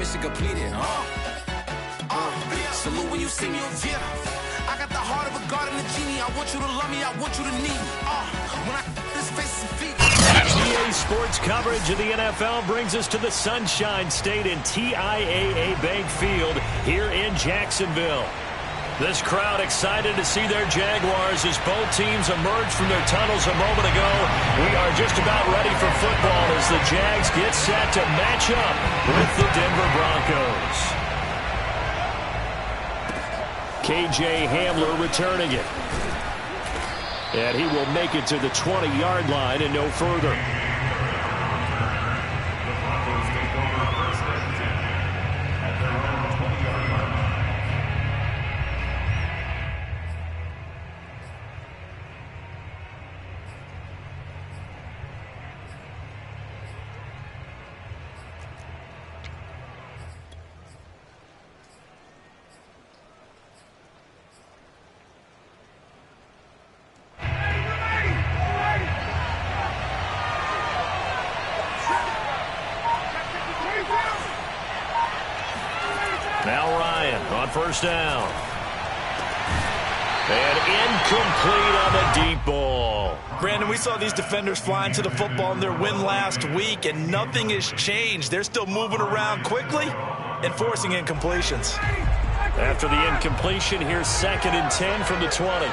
mission completed. Salute when you see me. I got the heart of a god and a genie. I want you to love me, I want you to need me. When I this face and feet. GA Sports coverage of the NFL brings us to the Sunshine State in TIAA Bank Field here in Jacksonville. This crowd excited to see their Jaguars as both teams emerged from their tunnels a moment ago. We are just about ready for football as the Jags get set to match up with the Denver Broncos. KJ Hamler returning it. And he will make it to the 20-yard line and no further. Now Ryan on first down. And incomplete on the deep ball. Brandon, we saw these defenders flying to the football in their win last week, and nothing has changed. They're still moving around quickly and forcing incompletions. After the incompletion, here's 2nd and 10 from the 20.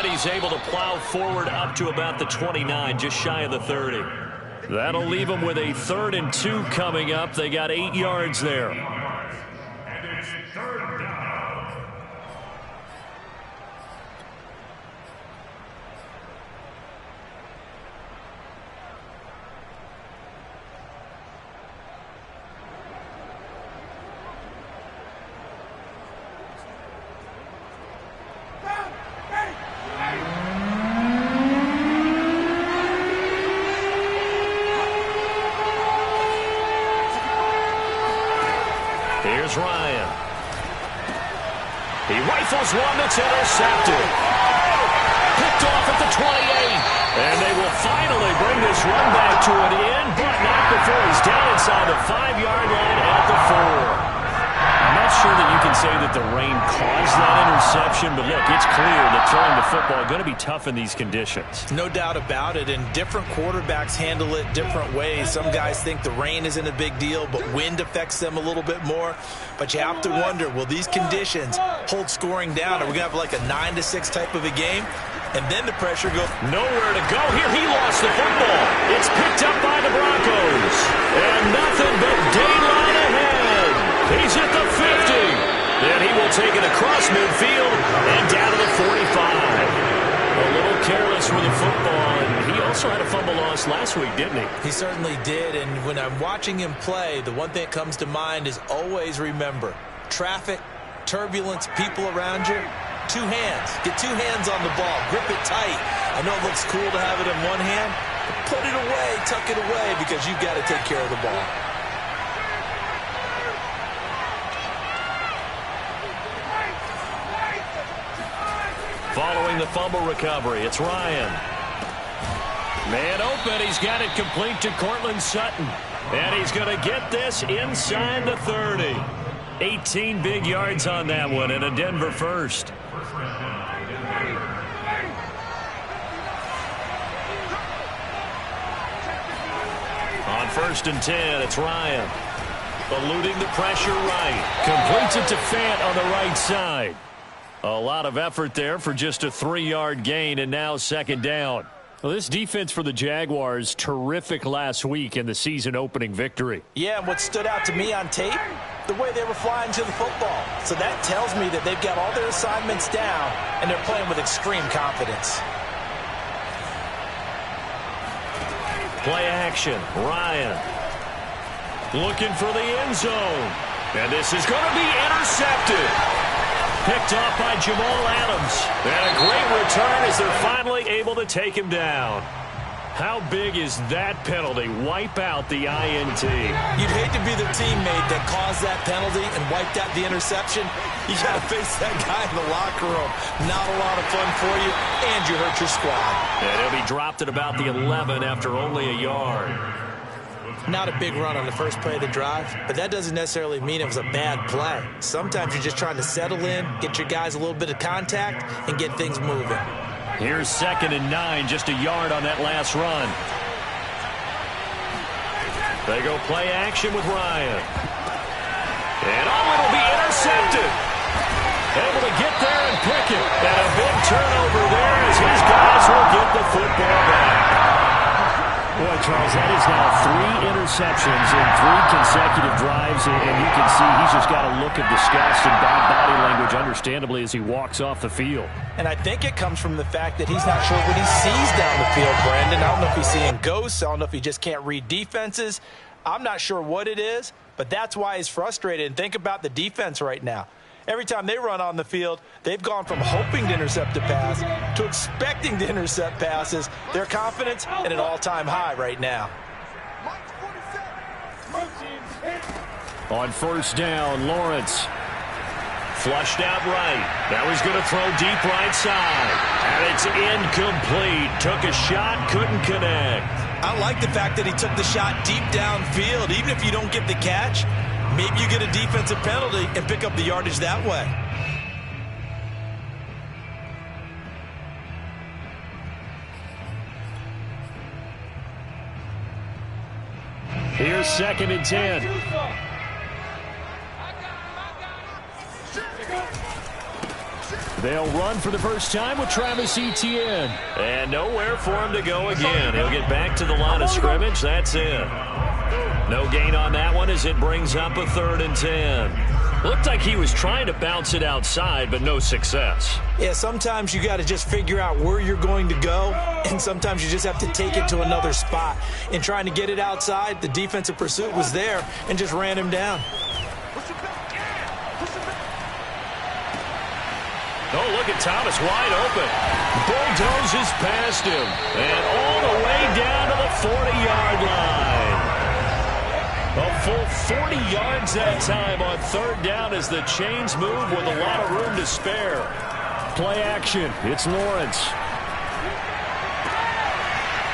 He's able to plow forward up to about the 29, just shy of the 30. That'll leave him with a 3rd and 2 coming up. They got 8 yards there. And it's 3rd down. Here's Ryan. He rifles one that's intercepted. Picked off at the 28. And they will finally bring this run back to an end, but not before he's down inside the 5-yard line at the 4. I'm not sure that you can say that the rain caused that interception, but look, it's clear that throwing the football is going to be tough in these conditions. No doubt about it, and different quarterbacks handle it different ways. Some guys think the rain isn't a big deal, but wind affects them a little bit more. But you have to wonder, will these conditions hold scoring down? Are we going to have like a 9-6 type of a game? And then the pressure goes. Nowhere to go. Here he lost the football. It's picked up by the Broncos. And nothing but daylight ahead. He's at the 50. Then he will take it across midfield and down to the 45. A little careless with the football. And he also had a fumble loss last week, didn't he? He certainly did. And when I'm watching him play, the one thing that comes to mind is always remember, traffic, turbulence, people around you. 2 hands. Get 2 hands on the ball. Grip it tight. I know it looks cool to have it in one hand, but put it away, tuck it away, because you've got to take care of the ball. Following the fumble recovery, it's Ryan. Man open. He's got it complete to Cortland Sutton. And he's going to get this inside the 30. 18 big yards on that one, and a Denver first. On 1st and 10, it's Ryan. Eluding the pressure right. Completes it to Fant on the right side. A lot of effort there for just a 3-yard gain, and now 2nd down. Well, this defense for the Jaguars, terrific last week in the season-opening victory. Yeah, and what stood out to me on tape, the way they were flying to the football. So that tells me that they've got all their assignments down, and they're playing with extreme confidence. Play action. Ryan looking for the end zone. And this is going to be intercepted. Picked off by Jamal Adams. And a great return as they're finally able to take him down. How big is that penalty? Wipe out the INT. You'd hate to be the teammate that caused that penalty and wiped out the interception. You got to face that guy in the locker room. Not a lot of fun for you, and you hurt your squad. And he'll be dropped at about the 11 after only a yard. Not a big run on the first play of the drive, but that doesn't necessarily mean it was a bad play. Sometimes you're just trying to settle in, get your guys a little bit of contact, and get things moving. Here's 2nd and 9, just a yard on that last run. They go play action with Ryan. And it'll be intercepted. Able to get there and pick it. And a big turnover there as his guys will get the football back. Boy, Charles, that is now 3 interceptions in 3 consecutive drives, and you can see he's just got a look of disgust and bad body language, understandably, as he walks off the field. And I think it comes from the fact that he's not sure what he sees down the field, Brandon. I don't know if he's seeing ghosts. I don't know if he just can't read defenses. I'm not sure what it is, but that's why he's frustrated. And think about the defense right now. Every time they run on the field, they've gone from hoping to intercept a pass to expecting to intercept passes. Their confidence at an all-time high right now. On 1st down, Lawrence. Flushed out right. Now he's going to throw deep right side. And it's incomplete. Took a shot, couldn't connect. I like the fact that he took the shot deep downfield. Even if you don't get the catch, maybe you get a defensive penalty and pick up the yardage that way. Here's 2nd and 10. They'll run for the first time with Travis Etienne. And nowhere for him to go again. He'll get back to the line of scrimmage. That's it. No gain on that one as it brings up a 3rd and 10. Looked like he was trying to bounce it outside, but no success. Yeah, sometimes you got to just figure out where you're going to go, and sometimes you just have to take it to another spot. In trying to get it outside, the defensive pursuit was there and just ran him down. Oh, look at Thomas wide open. Bulldozes past him. And all the way down to the 40-yard line. A full 40 yards that time on 3rd down as the chains move with a lot of room to spare. Play action. It's Lawrence.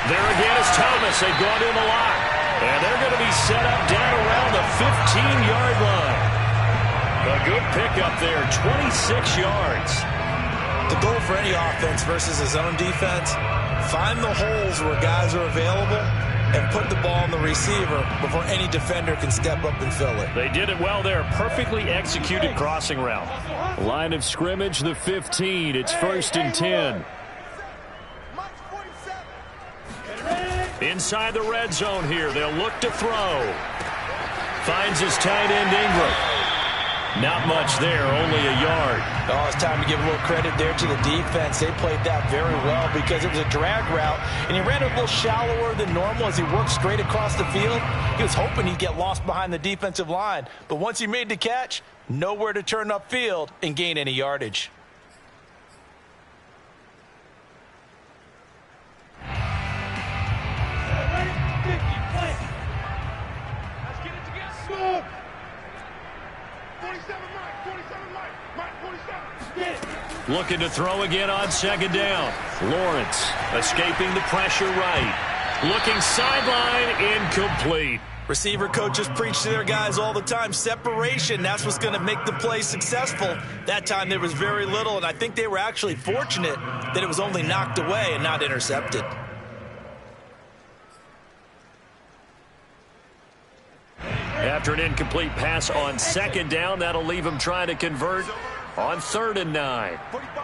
There again is Thomas. They've gone in a lot. And they're going to be set up down around the 15-yard line. A good pickup there, 26 yards. The goal for any offense versus his own defense, find the holes where guys are available and put the ball on the receiver before any defender can step up and fill it. They did it well there. Perfectly executed crossing route. Line of scrimmage, the 15. It's 1st and 10. Inside the red zone here. They'll look to throw. Finds his tight end Ingram. Not much there, only a yard. Oh, it's time to give a little credit there to the defense. They played that very well because it was a drag route, and he ran a little shallower than normal as he worked straight across the field. He was hoping he'd get lost behind the defensive line, but once he made the catch, nowhere to turn upfield and gain any yardage. Looking to throw again on 2nd down. Lawrence escaping the pressure right. Looking sideline, incomplete. Receiver coaches preach to their guys all the time. Separation, that's what's going to make the play successful. That time there was very little, and I think they were actually fortunate that it was only knocked away and not intercepted. After an incomplete pass on 2nd down, that'll leave him trying to convert on 3rd and 9. 45.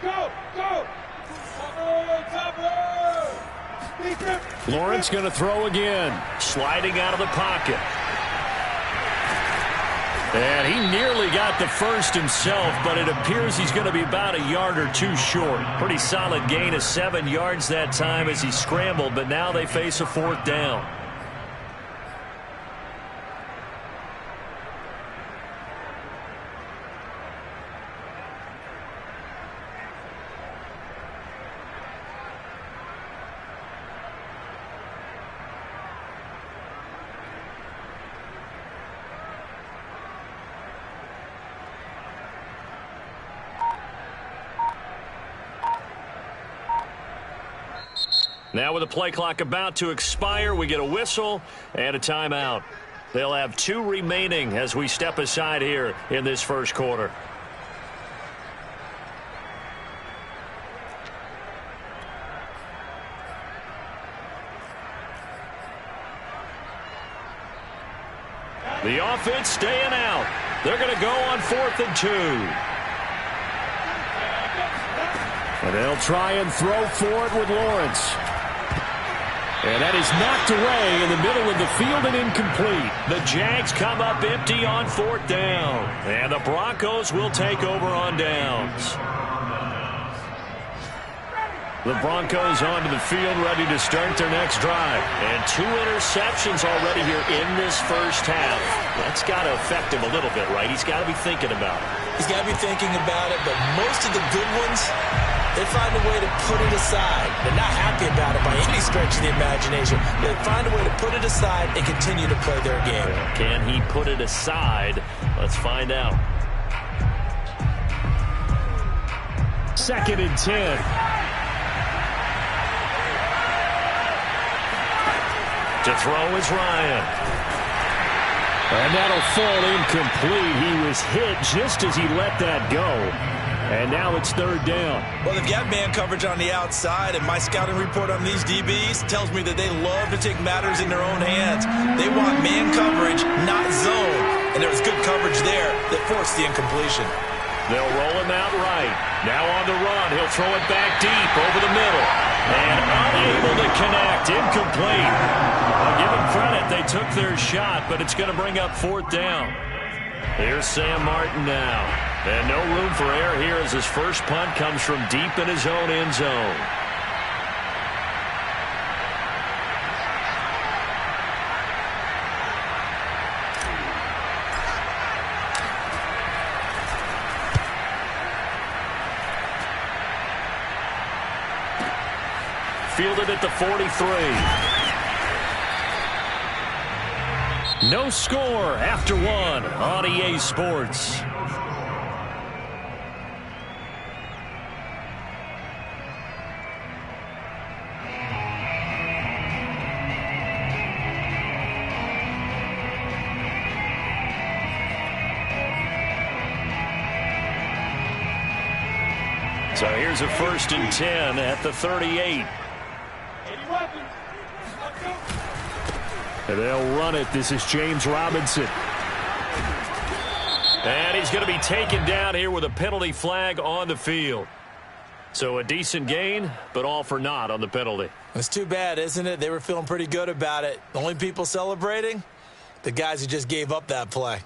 Go. Lawrence going to throw again. Sliding out of the pocket. And he nearly got the first himself, but it appears he's going to be about a yard or two short. Pretty solid gain of 7 yards that time as he scrambled, but now they face a 4th down. Now with the play clock about to expire, we get a whistle and a timeout. They'll have 2 remaining as we step aside here in this first quarter. The offense staying out. They're going to go on 4th and 2. And they'll try and throw for it with Lawrence. And that is knocked away in the middle of the field and incomplete. The Jags come up empty on 4th down. And the Broncos will take over on downs. The Broncos onto the field, ready to start their next drive. And 2 interceptions already here in this first half. That's got to affect him a little bit, right? He's got to be thinking about it. He's got to be thinking about it, but most of the good ones, they find a way to put it aside. They're not happy about it by any stretch of the imagination. They find a way to put it aside and continue to play their game. Can he put it aside? Let's find out. 2nd and 10. To throw is Ryan. And that'll fall incomplete. He was hit just as he let that go. And now it's 3rd down. Well, they've got man coverage on the outside, and my scouting report on these DBs tells me that they love to take matters in their own hands. They want man coverage, not zone. And there was good coverage there that forced the incompletion. They'll roll him out right. Now on the run. He'll throw it back deep over the middle. And unable to connect. Incomplete. I'll give them credit. They took their shot, but it's going to bring up 4th down. Here's Sam Martin now. And no room for error here as his first punt comes from deep in his own end zone. Fielded at the 43. No score after 1 on EA Sports. So here's a 1st and 10 at the 38. And they'll run it. This is James Robinson. And he's going to be taken down here with a penalty flag on the field. So a decent gain, but all for naught on the penalty. It's too bad, isn't it? They were feeling pretty good about it. The only people celebrating, the guys who just gave up that play.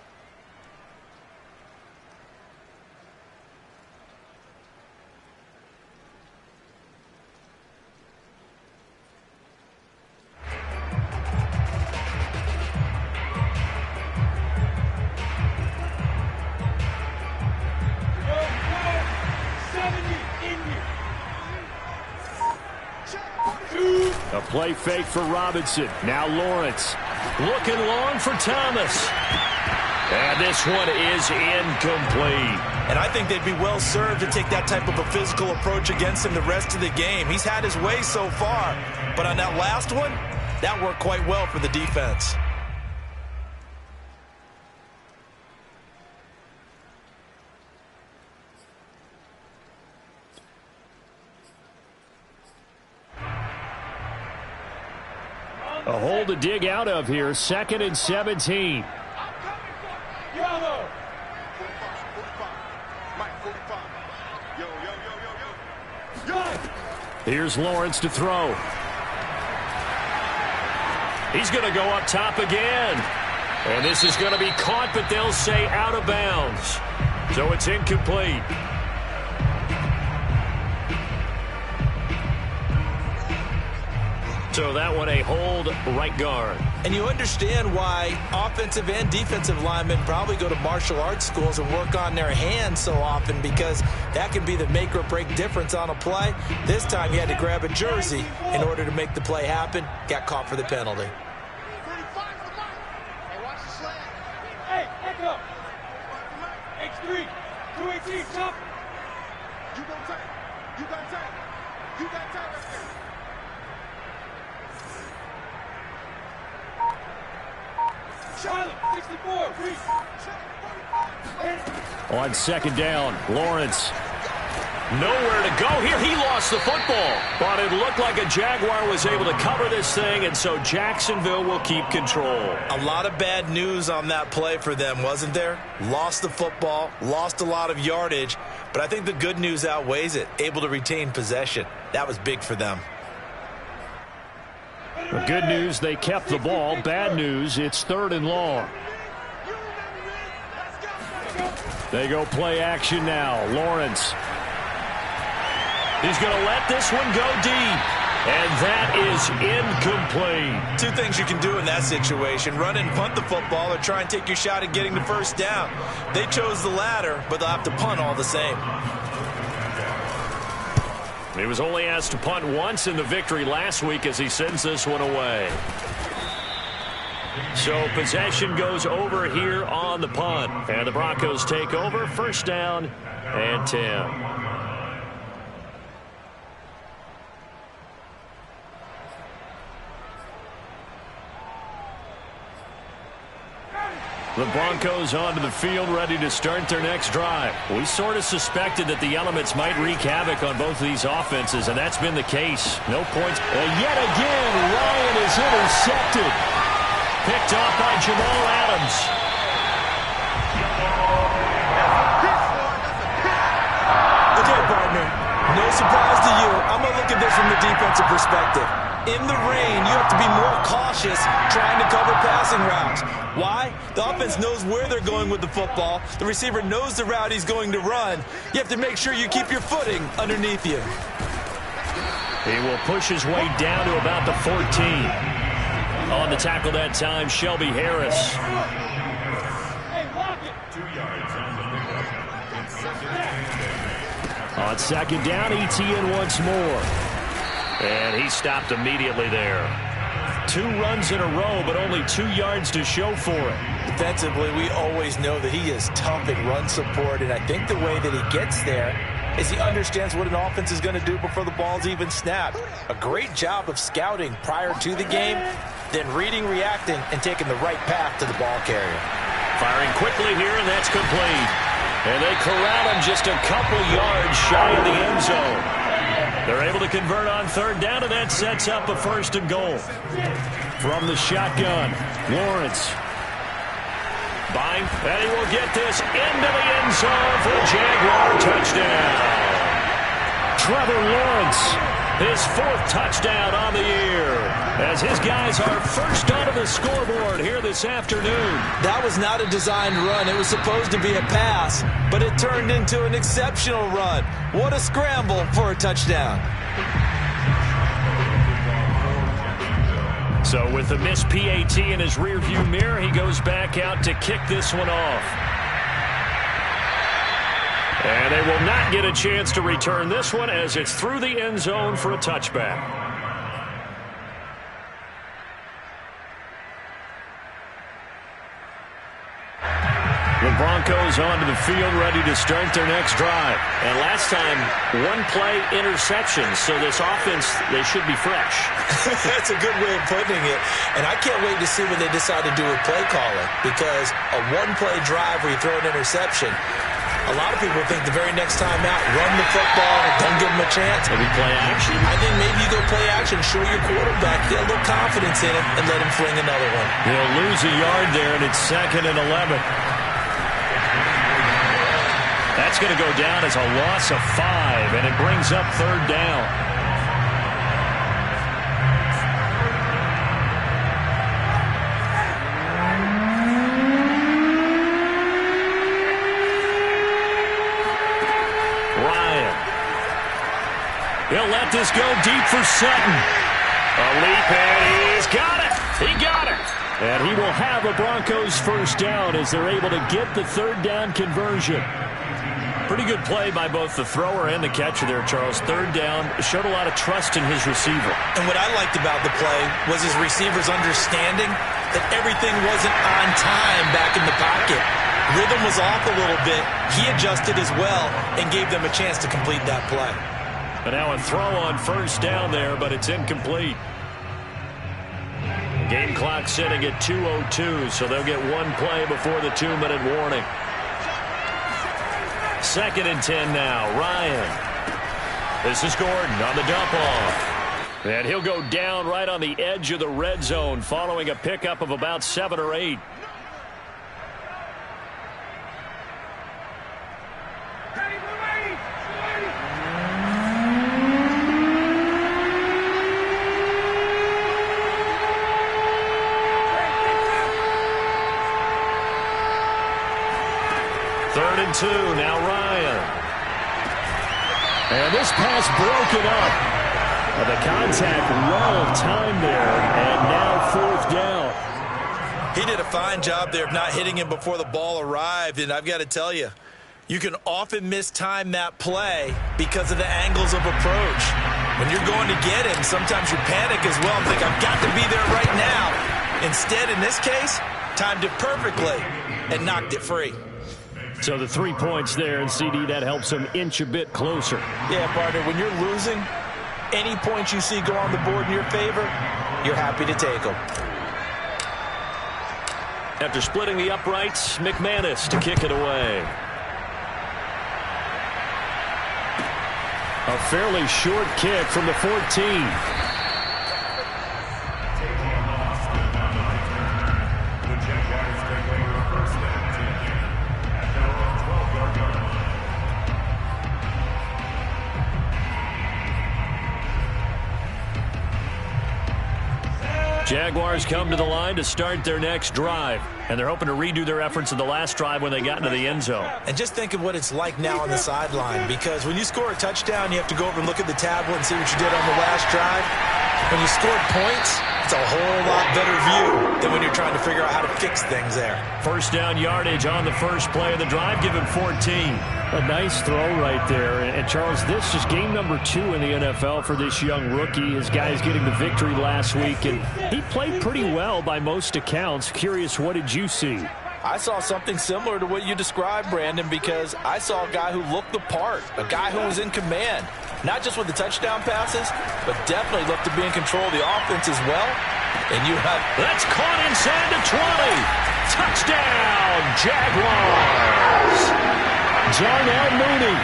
A play fake for Robinson. Now Lawrence. Looking long for Thomas. And this one is incomplete. And I think they'd be well served to take that type of a physical approach against him the rest of the game. He's had his way so far. But on that last one, that worked quite well for the defense. A hole to dig out of here. 2nd and 17. Here's Lawrence to throw. He's going to go up top again. And this is going to be caught, but they'll say out of bounds. So it's incomplete. So that one a hold right guard. And you understand why offensive and defensive linemen probably go to martial arts schools and work on their hands so often, because that can be the make or break difference on a play. This time he had to grab a jersey in order to make the play happen. Got caught for the penalty. Hey, echo. X3, 218, jump. You got time. You got time. You got time right there. Charlie, 64, reach. On second down, Lawrence. Nowhere to go here. He lost the football. But it looked like a Jaguar was able to cover this thing, and so Jacksonville will keep control. A lot of bad news on that play for them, wasn't there? Lost the football, lost a lot of yardage, but I think the good news outweighs it. Able to retain possession. That was big for them. The good news, they kept the ball. Bad news, it's 3rd and long. They go play action now. Lawrence. He's going to let this one go deep. And that is incomplete. Two things you can do in that situation. Run and punt the football or try and take your shot at getting the first down. They chose the latter, but they'll have to punt all the same. He was only asked to punt once in the victory last week as he sends this one away. So possession goes over here on the punt. And the Broncos take over. 1st down and 10. The Broncos onto the field, ready to start their next drive. We sort of suspected that the elements might wreak havoc on both of these offenses, and that's been the case. No points. And yet again, Ryan is intercepted. Picked off by Jamal Adams. Okay, partner. No surprise to you. I'm going to look at this from the defensive perspective. In the rain, you have to be more cautious trying to cover passing routes. Why? The offense knows where they're going with the football. The receiver knows the route he's going to run. You have to make sure you keep your footing underneath you. He will push his way down to about the 14. On the tackle that time, Shelby Harris. Hey, lock it. 2 yards on the pickup. On second down, ETN once more. And he stopped immediately there. 2 runs in a row, but only 2 yards to show for it. Defensively, we always know that he is tough at run support, and I think the way that he gets there is he understands what an offense is going to do before the ball's even snapped. A great job of scouting prior to the game, then reading, reacting, and taking the right path to the ball carrier. Firing quickly here, and that's complete. And they corral him just a couple yards shy of the end zone. They're able to convert on 3rd down, and that sets up a 1st and goal. From the shotgun, Lawrence. And he will get this into the end zone for a Jaguar touchdown. Trevor Lawrence, his 4th touchdown on the year, as his guys are first onto the scoreboard here this afternoon. That was not a designed run. It was supposed to be a pass, but it turned into an exceptional run. What a scramble for a touchdown. So with the missed PAT in his rearview mirror, he goes back out to kick this one off. And they will not get a chance to return this one as it's through the end zone for a touchback. The Broncos onto the field, ready to start their next drive. And last time, 1-play interception, so this offense, they should be fresh. That's a good way of putting it. And I can't wait to see what they decide to do with play calling, because a 1-play drive where you throw an interception, a lot of people think the very next time out, run the football, don't give them a chance. Maybe play action? I think maybe you go play action, show your quarterback, get a little confidence in him, and let him fling another one. He'll lose a yard there, and it's 2nd and 11. That's going to go down as a loss of 5, and it brings up 3rd down. Ryan. He'll let this go deep for Sutton. A leap, and he's got it. He got it. And he will have a Broncos 1st down as they're able to get the 3rd down conversion. Pretty good play by both the thrower and the catcher there, Charles. 3rd down, showed a lot of trust in his receiver. And what I liked about the play was his receivers understanding that everything wasn't on time back in the pocket. Rhythm was off a little bit. He adjusted as well and gave them a chance to complete that play. And now a throw on 1st down there, but it's incomplete. Game clock sitting at 2:02, so they'll get one play before the 2-minute warning. 2nd and 10 now. Ryan. This is Gordon on the dump off. And he'll go down right on the edge of the red zone following a pickup of about 7 or 8. Third and 2, now Ryan. And this pass broken up. The contact well timed there, and now 4th down. He did a fine job there of not hitting him before the ball arrived, and I've got to tell you, you can often mistime that play because of the angles of approach. When you're going to get him, sometimes you panic as well and think, I've got to be there right now. Instead, in this case, timed it perfectly and knocked it free. So the 3 points there, and CD, that helps him inch a bit closer. Yeah, partner, when you're losing, any points you see go on the board in your favor, you're happy to take them. After splitting the uprights, McManus to kick it away. A fairly short kick from the 14. Jaguars come to the line to start their next drive, and they're hoping to redo their efforts in the last drive when they got into the end zone. And just think of what it's like now on the sideline, because when you score a touchdown, you have to go over and look at the tablet and see what you did on the last drive. When you scored points, it's a whole lot better view than when you're trying to figure out how to fix things there. First down yardage on the first play of the drive, give him 14. A nice throw right there. And Charles, this is game number 2 in the NFL for this young rookie. His guys getting the victory last week, and he played pretty well by most accounts. Curious, what did you see? I saw something similar to what you described, Brandon, because I saw a guy who looked the part, a guy who was in command, not just with the touchdown passes, but definitely looked to be in control of the offense as well. And you have... That's caught inside the 20. Touchdown, Jaguars. Darnell Mooney,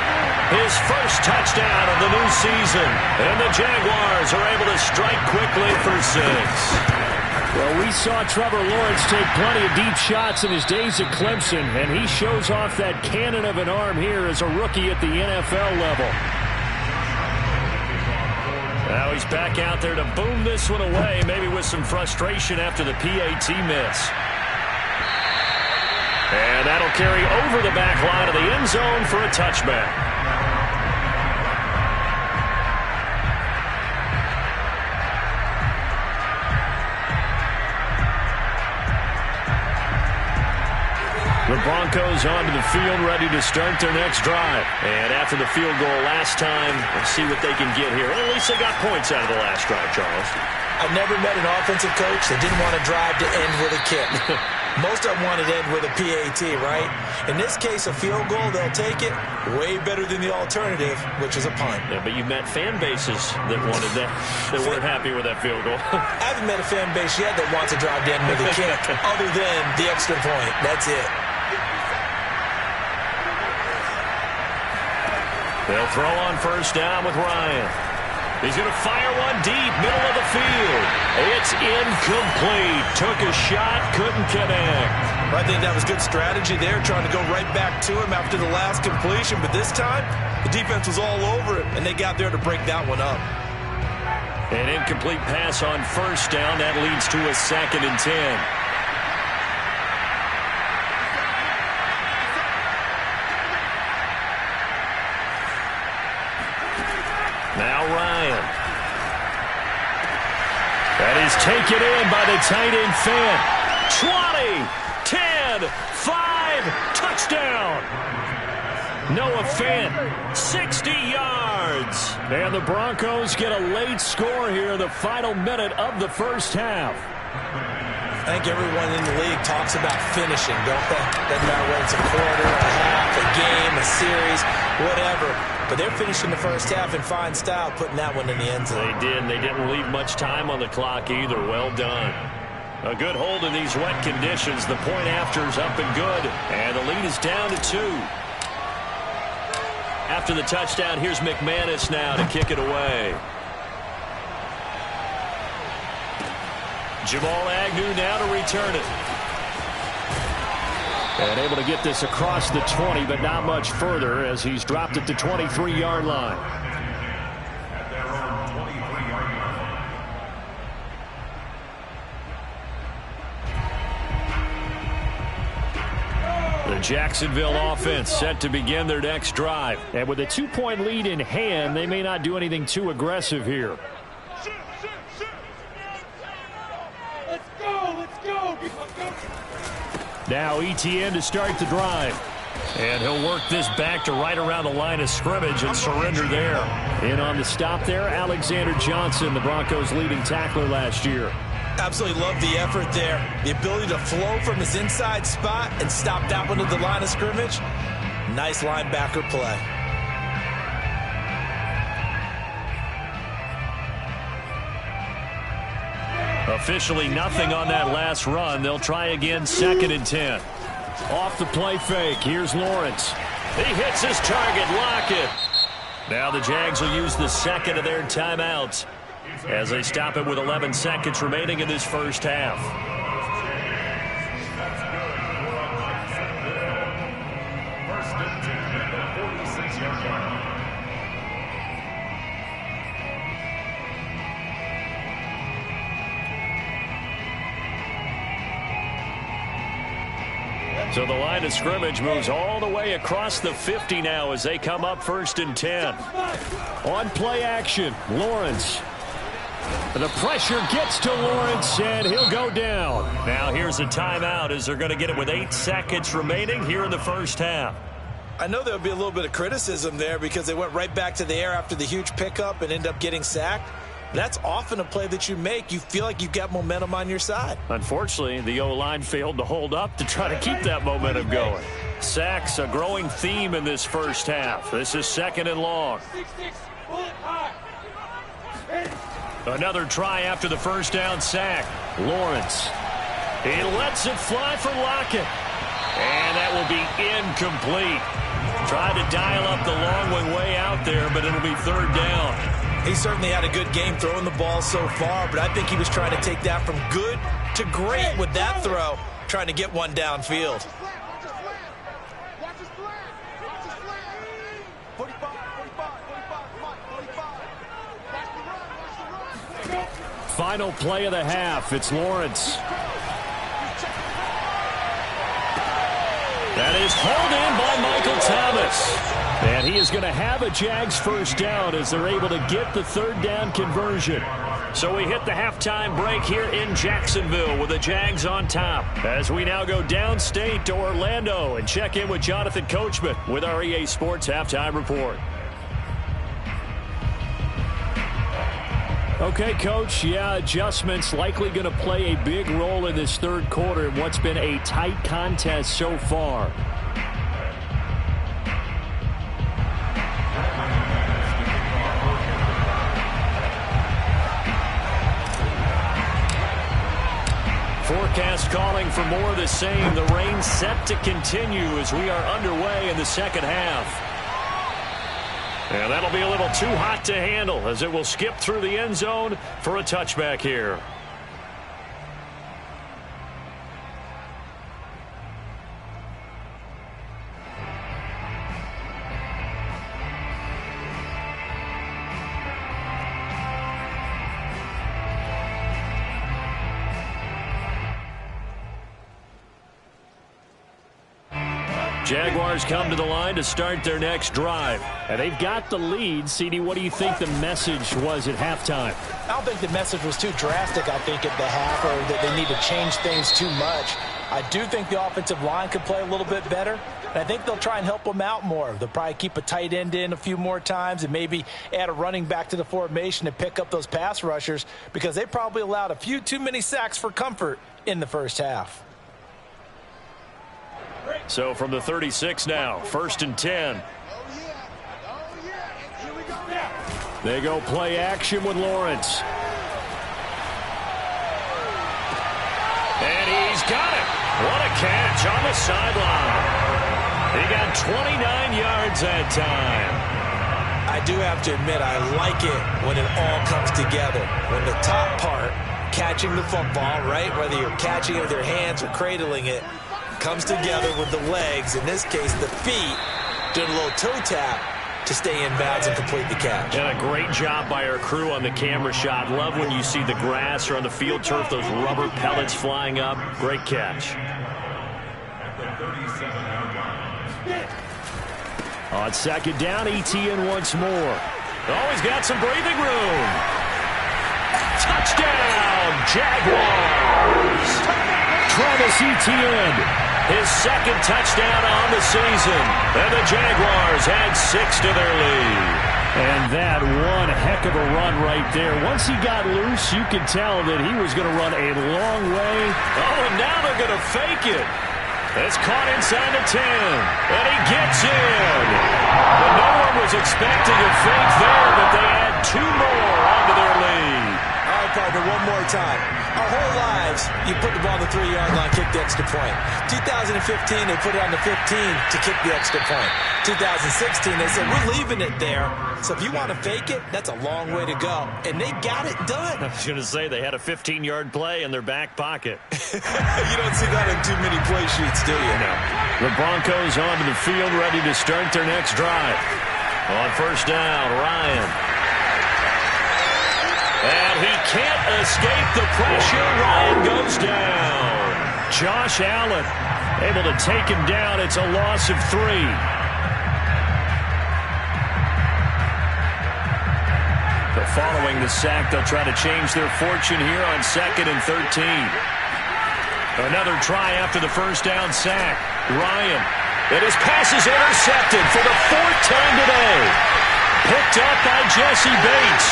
his first touchdown of the new season. And the Jaguars are able to strike quickly for 6. Well, we saw Trevor Lawrence take plenty of deep shots in his days at Clemson, and he shows off that cannon of an arm here as a rookie at the NFL level. Now he's back out there to boom this one away, maybe with some frustration after the PAT miss. And that'll carry over the back line of the end zone for a touchback. The Broncos onto the field, ready to start their next drive. And after the field goal last time, let's see what they can get here. Well, at least they got points out of the last drive, Charles. I've never met an offensive coach that didn't want to drive to end with a kick. Most of them wanted to end with a PAT, right? In this case, a field goal, they'll take it. Way better than the alternative, which is a punt. Yeah, but you've met fan bases that wanted that, that weren't happy with that field goal. I haven't met a fan base yet that wants to drive to end with a kick, other than the extra point. That's it. They'll throw on first down with Ryan. He's going to fire one deep, middle of the field. It's incomplete. Took a shot, couldn't connect. I think that was good strategy there, trying to go right back to him after the last completion. But this time, the defense was all over it, and they got there to break that one up. An incomplete pass on first down. That leads to a 2nd and 10. Now Ryan. That is taken in by the tight end Fant. 20, 10, 5, touchdown. Noah Fant, 60 yards. And the Broncos get a late score here in the final minute of the first half. I think everyone in the league talks about finishing, don't they? Doesn't matter whether it's a quarter, a half, a game, a series, whatever. But they're finishing the first half in fine style, putting that one in the end zone. They did. They didn't leave much time on the clock either. Well done. A good hold in these wet conditions. The point after is up and good. And the lead is down to 2. After the touchdown, here's McManus now to kick it away. Jamal Agnew now to return it. And able to get this across the 20, but not much further as he's dropped it to 23-yard line. The Jacksonville offense set to begin their next drive. And with a 2-point lead in hand, they may not do anything too aggressive here. Let's go, let's go. Now ETN to start the drive. And he'll work this back to right around the line of scrimmage and surrender there. In on the stop there, Alexander Johnson, the Broncos' leading tackler last year. Absolutely love the effort there. The ability to flow from his inside spot and stop that one at the line of scrimmage. Nice linebacker play. Officially nothing on that last run. They'll try again 2nd and 10. Off the play fake. Here's Lawrence. He hits his target. Lockett. Now the Jags will use the second of their timeouts as they stop it with 11 seconds remaining in this first half. So the line of scrimmage moves all the way across the 50 now as they come up 1st and 10. On play action, Lawrence. The pressure gets to Lawrence, and he'll go down. Now here's a timeout as they're going to get it with 8 seconds remaining here in the first half. I know there'll be a little bit of criticism there because they went right back to the air after the huge pickup and end up getting sacked. That's often a play that you make. You feel like you've got momentum on your side. Unfortunately, the O-line failed to hold up to try to keep that momentum going. Sacks, a growing theme in this first half. This is 2nd and long. Another try after the first down sack. Lawrence. He lets it fly for Lockett. And that will be incomplete. Tried to dial up the long way out there, but it'll be 3rd down. He certainly had a good game throwing the ball so far, but I think he was trying to take that from good to great with that throw, trying to get one downfield. Final play of the half. It's Lawrence. That is hauled in by Michael Thomas. And he is going to have a Jags first down as they're able to get the 3rd down conversion. So we hit the halftime break here in Jacksonville with the Jags on top. As we now go downstate to Orlando and check in with Jonathan Coachman with our EA Sports Halftime Report. Okay, Coach, adjustments likely going to play a big role in this 3rd quarter in what's been a tight contest so far. Forecast calling for more of the same. The rain set to continue as we are underway in the 2nd half. And that'll be a little too hot to handle as it will skip through the end zone for a touchback here. Jaguars come to the line to start their next drive. And they've got the lead. CD, what do you think the message was at halftime? I don't think the message was too drastic, I think, at the half, or that they need to change things too much. I do think the offensive line could play a little bit better. And I think they'll try and help them out more. They'll probably keep a tight end in a few more times and maybe add a running back to the formation to pick up those pass rushers because they probably allowed a few too many sacks for comfort in the first half. So from the 36 now, 1st and 10. They go play action with Lawrence. on the sideline. He got 29 yards that time. I do have to admit, I like it when it all comes together. When the top part, catching the football, right, whether you're catching it with your hands or cradling it, comes together with the legs, in this case the feet, doing a little toe tap to stay in bounds and complete the catch. And a great job by our crew on the camera shot. Love when you see the grass or on the field turf, those rubber pellets flying up. Great catch. On second down, ETN once more. Oh, he's got some breathing room. Touchdown, Jaguars. Travis Etienne, his second touchdown on the season. And the Jaguars add 6 to their lead. And that one heck of a run right there. Once he got loose, you could tell that he was going to run a long way. Oh, and now they're going to fake it. It's caught inside the 10, and he gets in. But no one was expecting a fake there, but they add 2 more onto their lead. All right, partner, one more time. Our whole lives, you put the ball on the 3-yard line, kick the extra point. 2015, they put it on the 15 to kick the extra point. 2016, they said, we're leaving it there. So if you want to fake it, that's a long way to go. And they got it done. I was going to say they had a 15-yard play in their back pocket. You don't see that in too many play sheets, do you? No. The Broncos onto the field, ready to start their next drive. On first down, Ryan. And he can't escape the pressure. Ryan goes down. Josh Allen able to take him down. It's a loss of 3. But following the sack, they'll try to change their fortune here on 2nd and 13. Another try after the first down sack. Ryan. And his pass is intercepted for the 4th time today. Picked up by Jesse Bates.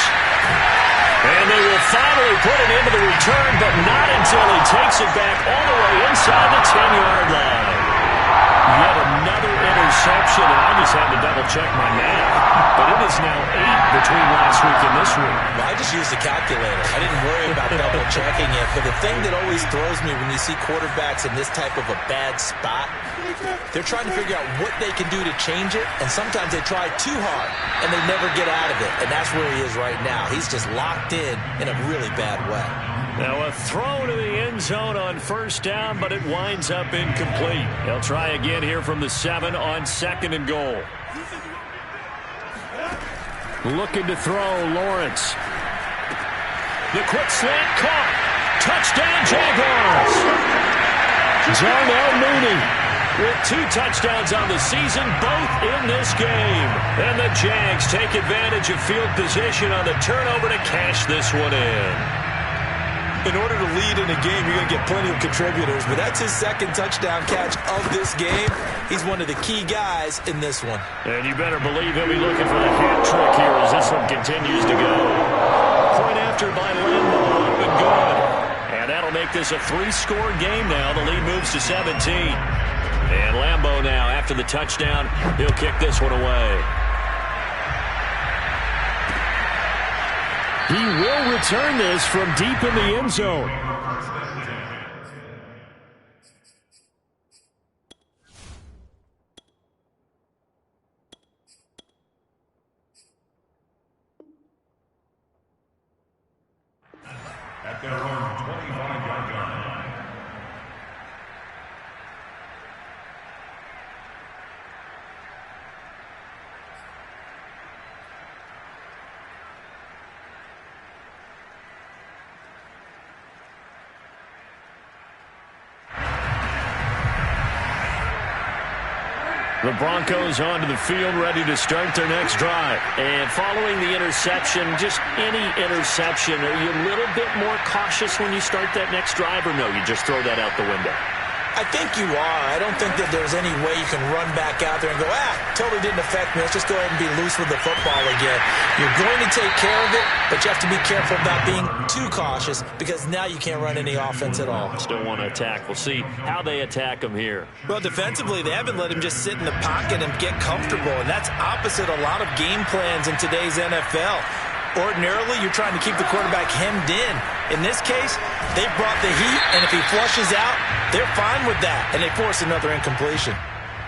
And they will finally put it into the return, but not until he takes it back all the way inside the 10-yard line. Yet another interception, and I just had to double-check my math. But it is now 8 between last week and this week. Well, I just used a calculator. I didn't worry about double-checking it. But the thing that always throws me when you see quarterbacks in this type of a bad spot, they're trying to figure out what they can do to change it, and sometimes they try too hard, and they never get out of it. And that's where he is right now. He's just locked in a really bad way. Now a throw to the end zone on first down, but it winds up incomplete. They'll try again here from the 7 on 2nd and goal. Looking to throw, Lawrence. The quick slant caught. Touchdown, Jaguars. Darnell Mooney with 2 touchdowns on the season, both in this game. And the Jags take advantage of field position on the turnover to cash this one in. In order to lead in a game, you're going to get plenty of contributors, but that's his 2nd touchdown catch of this game. He's one of the key guys in this one. And you better believe he'll be looking for the hat trick here as this one continues to go. Point after by Lambo, up and good. And that'll make this a 3-score game now. The lead moves to 17. And Lambo now, after the touchdown, he'll kick this one away. He will return this from deep in the end zone. At their own 25-yard line. The Broncos onto the field, ready to start their next drive. And following the interception, just any interception, are you a little bit more cautious when you start that next drive, or no, you just throw that out the window? I think you are. I don't think that there's any way you can run back out there and go, totally didn't affect me. Let's just go ahead and be loose with the football again. You're going to take care of it, but you have to be careful about being too cautious because now you can't run any offense at all. Still want to attack. We'll see how they attack him here. Well, defensively, they haven't let him just sit in the pocket and get comfortable, and that's opposite a lot of game plans in today's NFL. Ordinarily, you're trying to keep the quarterback hemmed in. In this case, they brought the heat, and if he flushes out, they're fine with that, and they force another incompletion.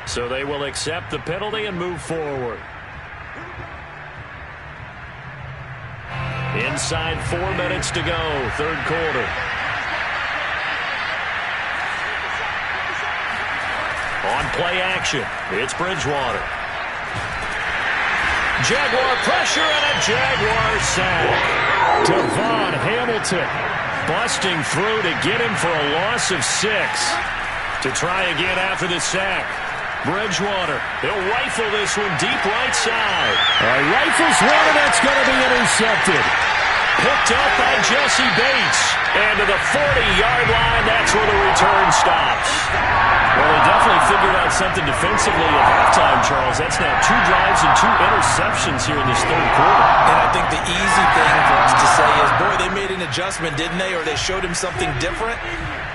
So they will accept the penalty and move forward. Inside 4 minutes to go, third quarter. On play action, it's Bridgewater. Jaguar pressure and a Jaguar sack. Devon Hamilton busting through to get him for a loss of 6. To try again after the sack. Bridgewater, he'll rifle this one deep right side. Rifles one, and that's going to be intercepted. Picked up by Jesse Bates. And to the 40-yard line, that's where the return stops. Well, they definitely figured out something defensively at halftime, Charles. That's now 2 drives and 2 interceptions here in this third quarter. And I think the easy thing for us to say is, boy, they made an adjustment, didn't they? Or they showed him something different.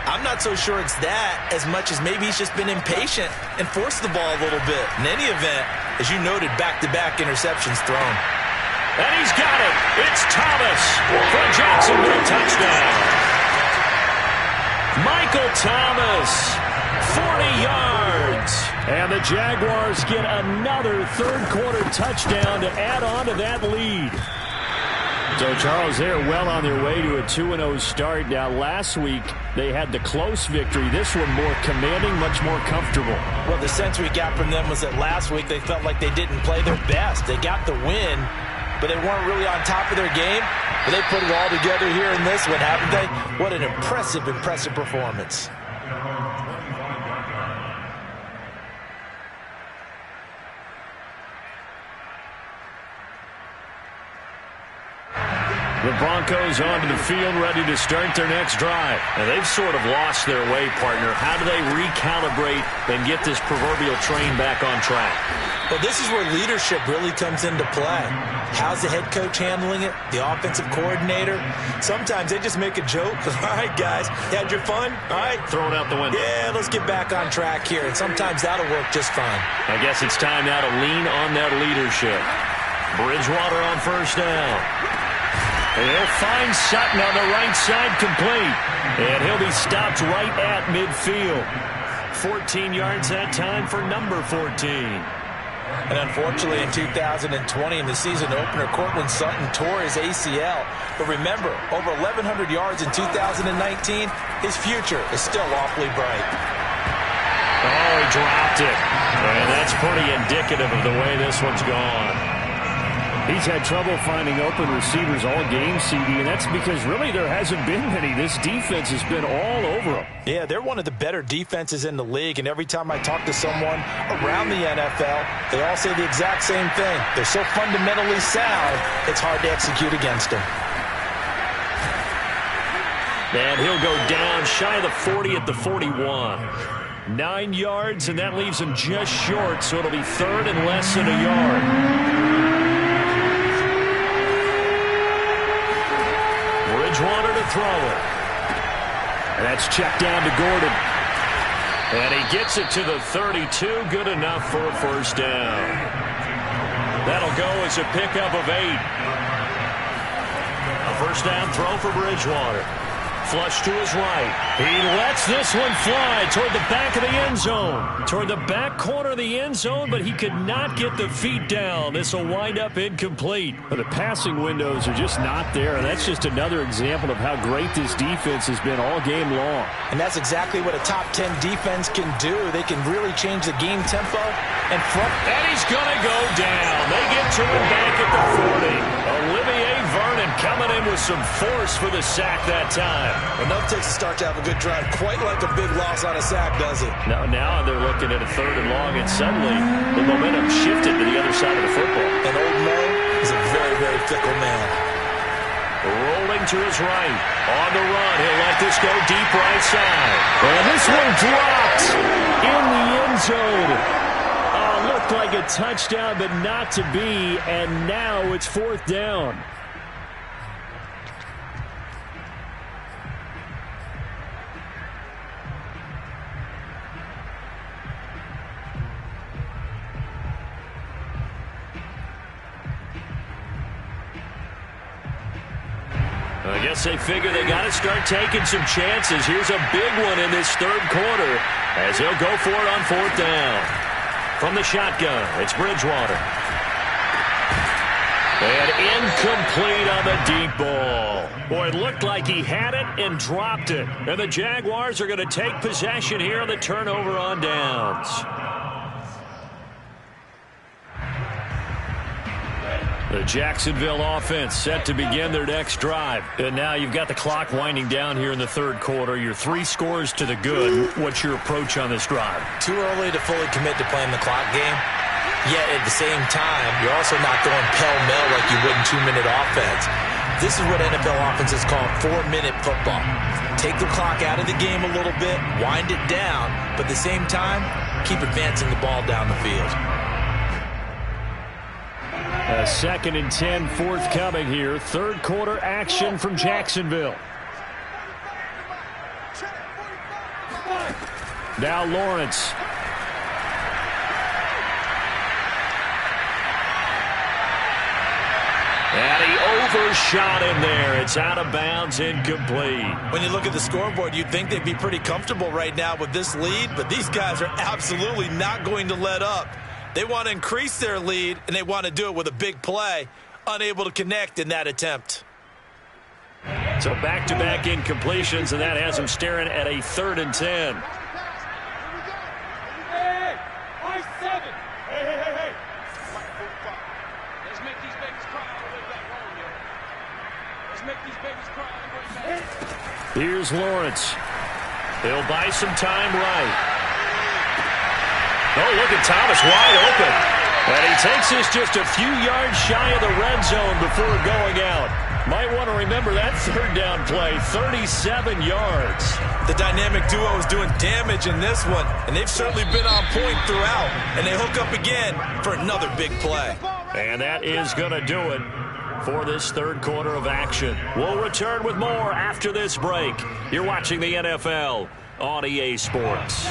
I'm not so sure it's that as much as maybe he's just been impatient and forced the ball a little bit. In any event, as you noted, back-to-back interceptions thrown. And he's got it. It's Thomas for Jacksonville touchdown. Michael Thomas, 40 yards. And the Jaguars get another third-quarter touchdown to add on to that lead. So, Charles, they're well on their way to a 2-0 start. Now, last week, they had the close victory. This one more commanding, much more comfortable. Well, the sense we got from them was that last week they felt like they didn't play their best. They got the win, but they weren't really on top of their game. But they put it all together here in this one, haven't they? What an impressive, impressive performance. The Broncos onto the field, ready to start their next drive. And they've sort of lost their way, partner. How do they recalibrate and get this proverbial train back on track? Well, this is where leadership really comes into play. How's the head coach handling it? The offensive coordinator? Sometimes they just make a joke. All right, guys, you had your fun? All right. Throw it out the window. Yeah, let's get back on track here. And sometimes that'll work just fine. I guess it's time now to lean on that leadership. Bridgewater on first down. And he'll find Sutton on the right side complete. And he'll be stopped right at midfield. 14 yards that time for number 14. And unfortunately, in 2020, in the season opener, Cortland Sutton tore his ACL. But remember, over 1,100 yards in 2019, his future is still awfully bright. Oh, he dropped it. And that's pretty indicative of the way this one's gone. He's had trouble finding open receivers all game, CD, and that's because really there hasn't been many. This defense has been all over him. Yeah, they're one of the better defenses in the league, and every time I talk to someone around the NFL, they all say the exact same thing. They're so fundamentally sound, it's hard to execute against them. And he'll go down shy of the 40 at the 41. 9 yards, and that leaves him just short, so it'll be third and less than a yard. Bridgewater to throw it. And that's checked down to Gordon. And he gets it to the 32. Good enough for a first down. That'll go as a pickup of 8. A first down throw for Bridgewater. Flush to his right. He lets this one fly toward the back of the end zone. Toward the back corner of the end zone, but he could not get the feet down. This will wind up incomplete. But the passing windows are just not there, and that's just another example of how great this defense has been all game long. And that's exactly what a top 10 defense can do. They can really change the game tempo and front. And he's going to go down. They get to him back at the 40. Olivier Vernon coming in with some force for the sack that time. Enough takes a start to have a good drive. Quite like a big loss on a sack, does it? Now they're looking at a third and long, and suddenly the momentum shifted to the other side of the football. And old Mo is a very, very fickle man. Rolling to his right. On the run. He'll let this go deep right side. And this one dropped in the end zone. Looked like a touchdown, but not to be. And now it's fourth down. I guess they figure they got to start taking some chances. Here's a big one in this third quarter as he'll go for it on fourth down. From the shotgun, it's Bridgewater. And incomplete on the deep ball. Boy, it looked like he had it and dropped it. And the Jaguars are going to take possession here on the turnover on downs. The Jacksonville offense set to begin their next drive. And now you've got the clock winding down here in the third quarter. You're 3 scores to the good. What's your approach on this drive? Too early to fully commit to playing the clock game. Yet at the same time, you're also not going pell-mell like you would in 2-minute offense. This is what NFL offenses call 4-minute football. Take the clock out of the game a little bit, wind it down, but at the same time, keep advancing the ball down the field. A 2nd and 10 forthcoming here. Third quarter action from Jacksonville. Now Lawrence. And he overshot him there. It's out of bounds, incomplete. When you look at the scoreboard, you'd think they'd be pretty comfortable right now with this lead, but these guys are absolutely not going to let up. They want to increase their lead, and they want to do it with a big play. Unable to connect in that attempt. So back-to-back incompletions, and that has them staring at a 3rd and 10. Hey, I-7. Hey. Let's make these babies cry all the way back home, yo. Let's make these babies cry all the way back. Here's Lawrence. He'll buy some time right. Oh, look at Thomas wide open. And he takes this just a few yards shy of the red zone before going out. Might want to remember that 3rd down play, 37 yards. The dynamic duo is doing damage in this one, and they've certainly been on point throughout. And they hook up again for another big play. And that is going to do it for this third quarter of action. We'll return with more after this break. You're watching the NFL on EA Sports.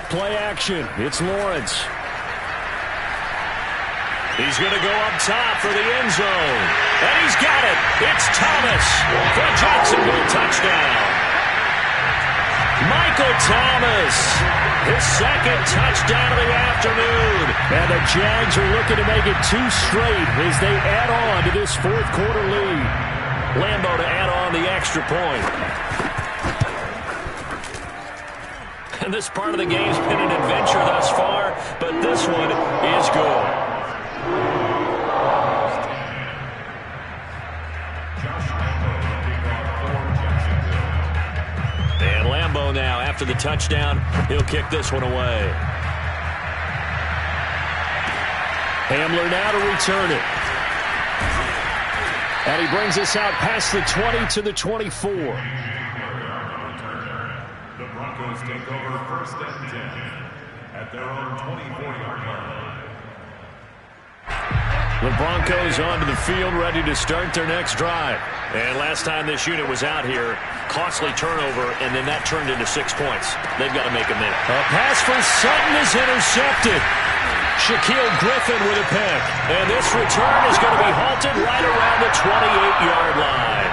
Play action. It's Lawrence. He's going to go up top for the end zone. And he's got it. It's Thomas for a Jacksonville touchdown. Michael Thomas, his 2nd touchdown of the afternoon. And the Jags are looking to make it 2 straight as they add on to this fourth quarter lead. Lambeau to add on the extra point. And this part of the game's been an adventure thus far, but this one is good. And Lambeau now, after the touchdown, he'll kick this one away. Hamler now to return it. And he brings us out past the 20 to the 24. Take over 1st and 10 at their own 24-yard line. The Broncos onto the field, ready to start their next drive. And last time this unit was out here, costly turnover, and then that turned into 6 points. They've got to make a minute. A pass for Sutton is intercepted. Shaquille Griffin with a pick. And this return is going to be halted right around the 28-yard line.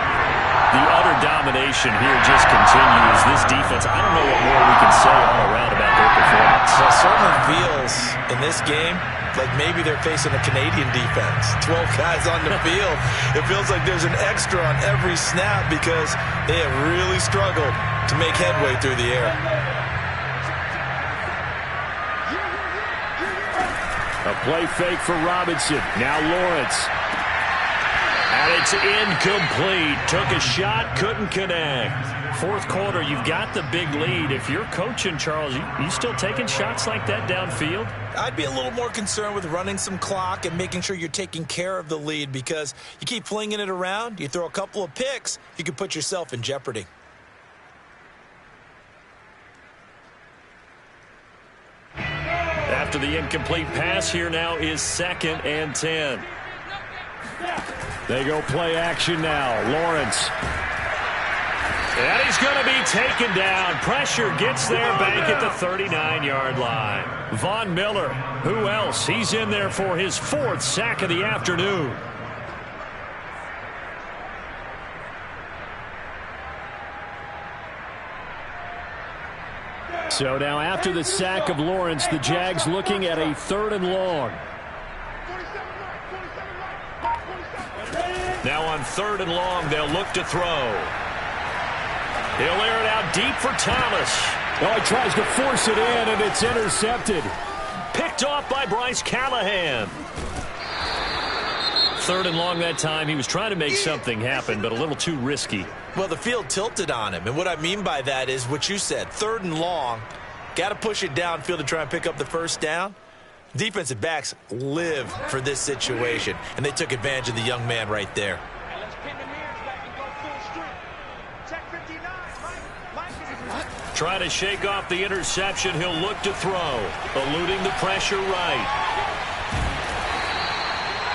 The utter domination here just continues. This defense, I don't know what more we can say all around about their performance. Well, it certainly feels in this game like maybe they're facing a Canadian defense. 12 guys on the field. It feels like there's an extra on every snap because they have really struggled to make headway through the air. A play fake for Robinson. Now Lawrence. And it's incomplete. Took a shot, couldn't connect. Fourth quarter, you've got the big lead. If you're coaching, Charles, you still taking shots like that downfield? I'd be a little more concerned with running some clock and making sure you're taking care of the lead because you keep flinging it around, you throw a couple of picks, you could put yourself in jeopardy. After the incomplete pass, here now is 2nd and 10. They go play action now. Lawrence. And he's going to be taken down. Pressure gets there back at the 39-yard line. Von Miller, who else? He's in there for his 4th sack of the afternoon. So now after the sack of Lawrence, the Jags looking at a 3rd and long. Now on 3rd and long, they'll look to throw. He'll air it out deep for Thomas. Oh, he tries to force it in, and it's intercepted. Picked off by Bryce Callahan. 3rd and long that time. He was trying to make something happen, but a little too risky. Well, the field tilted on him, and what I mean by that is what you said. 3rd and long, got to push it downfield to try and pick up the 1st down. Defensive backs live for this situation, and they took advantage of the young man right there. Try to shake off the interception. He'll look to throw. Eluding the pressure right.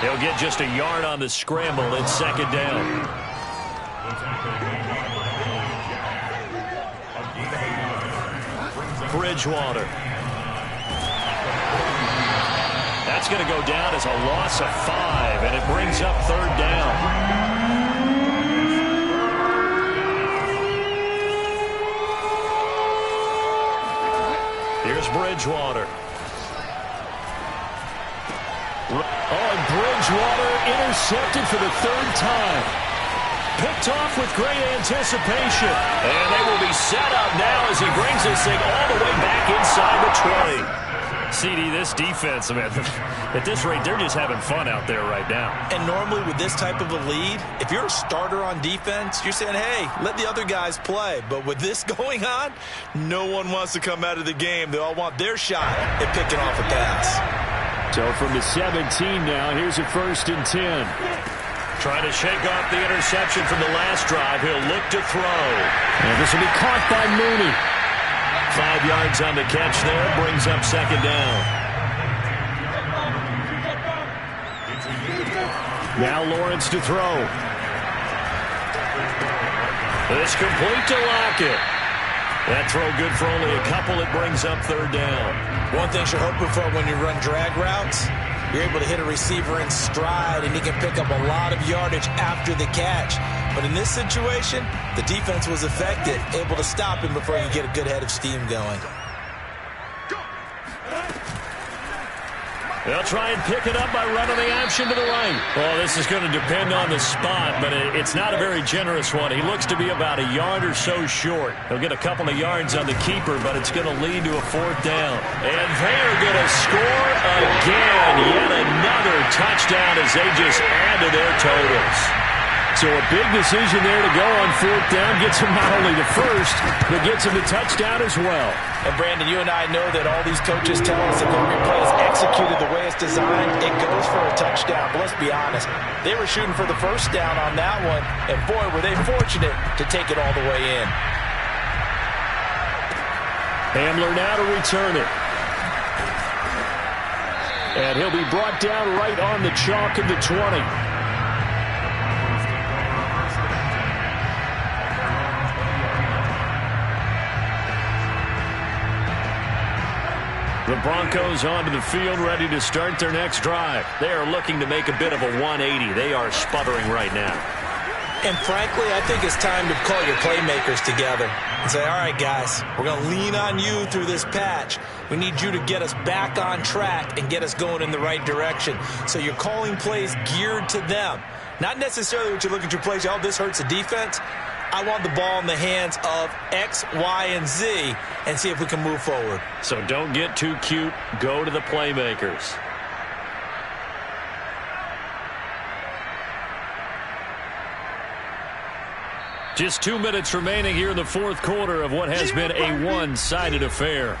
He'll get just a yard on the scramble and 2nd down. Bridgewater. That's going to go down as a loss of 5, and it brings up 3rd down. Here's Bridgewater. Oh, and Bridgewater intercepted for the 3rd time. Picked off with great anticipation. And they will be set up now as he brings this thing all the way back inside the 20. CD, this defense, man, at this rate, they're just having fun out there right now. And normally with this type of a lead, if you're a starter on defense, you're saying, hey, let the other guys play. But with this going on, no one wants to come out of the game. They all want their shot at picking off a pass. So from the 17 now, here's a 1st and 10. Trying to shake off the interception from the last drive. He'll look to throw. And this will be caught by Mooney. 5 yards on the catch there. Brings up 2nd down. Now Lawrence to throw. It's complete to Lockett. That throw good for only a couple. It brings up 3rd down. One thing you're hoping for when you run drag routes, you're able to hit a receiver in stride, and he can pick up a lot of yardage after the catch. But in this situation, the defense was effective, able to stop him before you get a good head of steam going. They'll try and pick it up by running the option to the right. Well, this is going to depend on the spot, but it's not a very generous one. He looks to be about a yard or so short. He'll get a couple of yards on the keeper, but it's going to lead to a 4th down. And they're going to score again. Yet another touchdown as they just add to their totals. So a big decision there to go on 4th down. Gets him not only the 1st, but gets him the touchdown as well. And, Brandon, you and I know that all these coaches tell us if every play is executed the way it's designed, it goes for a touchdown. But let's be honest, they were shooting for the 1st down on that one, and, boy, were they fortunate to take it all the way in. Hamler now to return it. And he'll be brought down right on the chalk of the 20. The Broncos onto the field, ready to start their next drive. They are looking to make a bit of a 180. They are sputtering right now. And frankly, I think it's time to call your playmakers together and say, all right, guys, we're going to lean on you through this patch. We need you to get us back on track and get us going in the right direction. So you're calling plays geared to them. Not necessarily what you look at your plays, oh, this hurts the defense. I want the ball in the hands of X, Y, and Z and see if we can move forward. So don't get too cute. Go to the playmakers. Just 2 minutes remaining here in the 4th quarter of what has been a one-sided affair.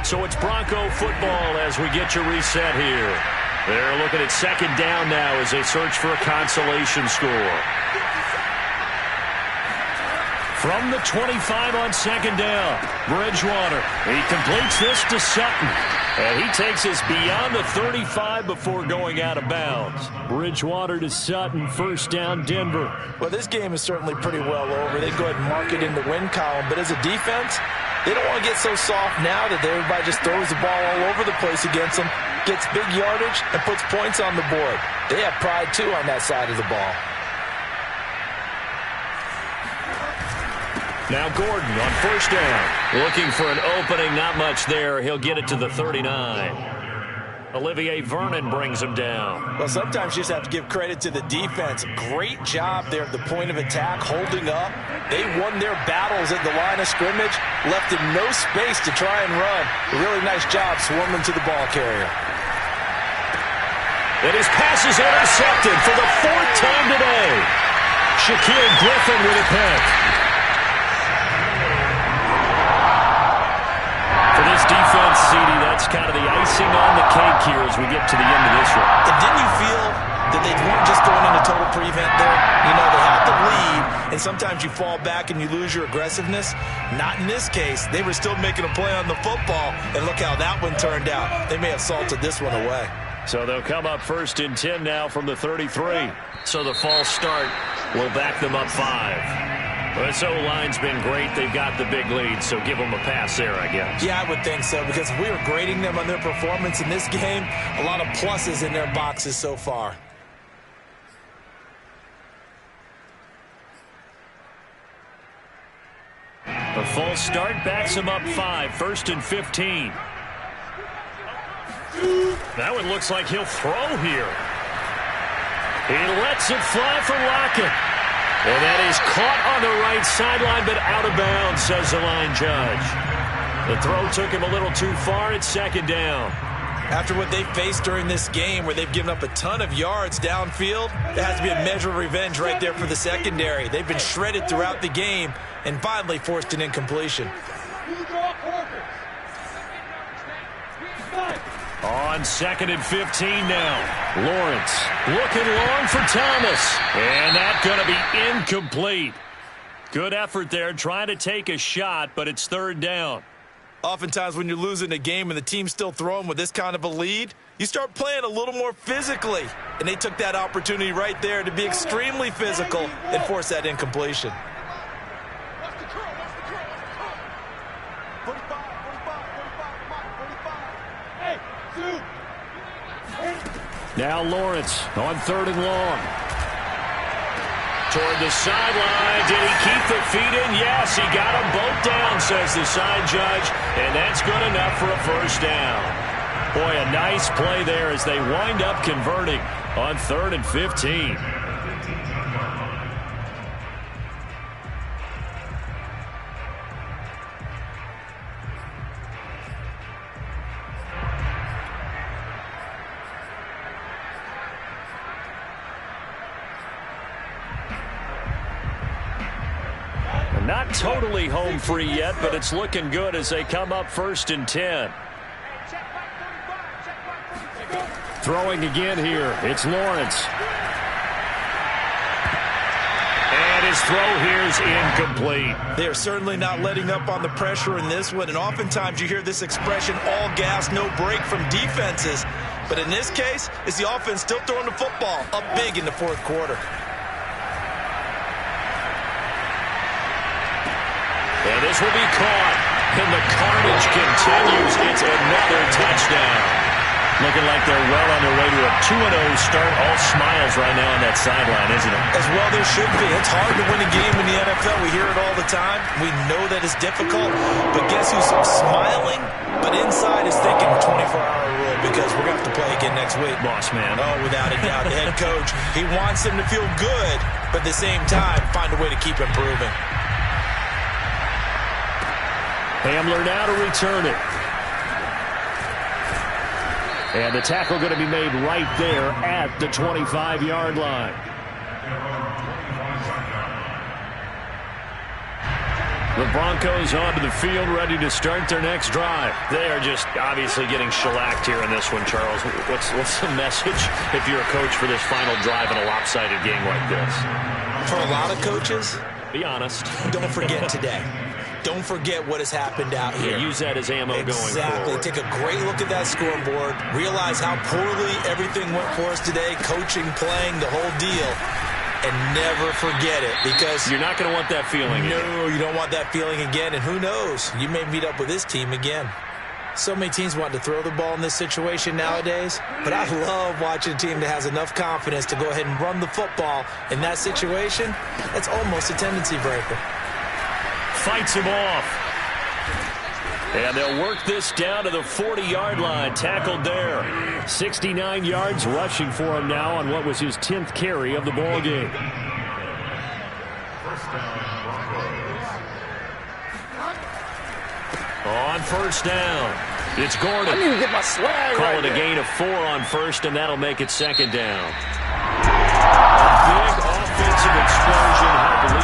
So it's Bronco football as we get you reset here. They're looking at 2nd down now as they search for a consolation score. From the 25 on second down, Bridgewater. He completes this to Sutton. And he takes us beyond the 35 before going out of bounds. Bridgewater to Sutton, first down, Denver. Well, this game is certainly pretty well over. They go ahead and mark it in the win column. But as a defense, they don't want to get so soft now that everybody just throws the ball all over the place against them, gets big yardage, and puts points on the board. They have pride, too, on that side of the ball. Now Gordon on first down. Looking for an opening, not much there. He'll get it to the 39. Olivier Vernon brings him down. Well, sometimes you just have to give credit to the defense. Great job there at the point of attack, holding up. They won their battles at the line of scrimmage, left him no space to try and run. A really nice job swarming to the ball carrier. And his pass is intercepted for the fourth time today. Shaquille Griffin with a pick. For this defense, CD, that's kind of the icing on the cake here as we get to the end of this one. And didn't you feel that they weren't just going into total prevent there? You know, they had the lead, and sometimes you fall back and you lose your aggressiveness. Not in this case. They were still making a play on the football, and look how that one turned out. They may have salted this one away. So they'll come up first and 10 now from the 33. So the false start will back them up 5. Well, this O-line's been great. They've got the big lead, so give them a pass there, I guess. Yeah, I would think so, because if we were grading them on their performance in this game, a lot of pluses in their boxes so far. A false start backs them up 5, first and 15. That one looks like he'll throw here. He lets it fly for Lockett. And that is caught on the right sideline, but out of bounds, says the line judge. The throw took him a little too far. It's second down. After what they faced during this game where they've given up a ton of yards downfield, there has to be a measure of revenge right there for the secondary. They've been shredded throughout the game and finally forced an incompletion. On second and 15 now. Lawrence looking long for Thomas. And that's going to be incomplete. Good effort there trying to take a shot, but it's third down. Oftentimes when you're losing a game and the team's still throwing with this kind of a lead, you start playing a little more physically. And they took that opportunity right there to be extremely physical and force that incompletion. Now Lawrence on third and long. Toward the sideline. Did he keep the feet in? Yes, he got them both down, says the side judge. And that's good enough for a first down. Boy, a nice play there as they wind up converting on third and 15. Not totally home free yet, but it's looking good as they come up first and 10. Throwing again here. It's Lawrence. And his throw here is incomplete. They are certainly not letting up on the pressure in this one, and oftentimes you hear this expression, all gas, no break from defenses. But in this case, it's the offense still throwing the football up big in the fourth quarter. And this will be caught. And the carnage continues. It's another touchdown. Looking like they're well on their way to a 2-0 start. All smiles right now on that sideline, isn't it? As well there should be. It's hard to win a game in the NFL. We hear it all the time. We know that it's difficult. But guess who's smiling? But inside is thinking 24-hour rule because we're going to have to play again next week. Boss man. Oh, without a doubt. The head coach, he wants them to feel good, but at the same time, find a way to keep improving. Hamler now to return it. And the tackle going to be made right there at the 25-yard line. The Broncos onto the field, ready to start their next drive. They are just obviously getting shellacked here in this one, Charles. What's the message if you're a coach for this final drive in a lopsided game like this? For a lot of coaches, Be honest. Don't forget today. Don't forget what has happened out here. Use that as ammo going forward. Exactly. Take a great look at that scoreboard. Realize how poorly everything went for us today. Coaching, playing, the whole deal. And never forget it, because you're not going to want that feeling again. No, you don't want that feeling again. And who knows? You may meet up with this team again. So many teams want to throw the ball in this situation nowadays, but I love watching a team that has enough confidence to go ahead and run the football in that situation. That's almost a tendency breaker. Fights him off. And they'll work this down to the 40-yard line. Tackled there. 69 yards rushing for him now on what was his 10th carry of the ball game. On first down, it's Gordon. I need to get my swag Call right it a there. gain of 4 on first, and that'll make it second down. A big offensive explosion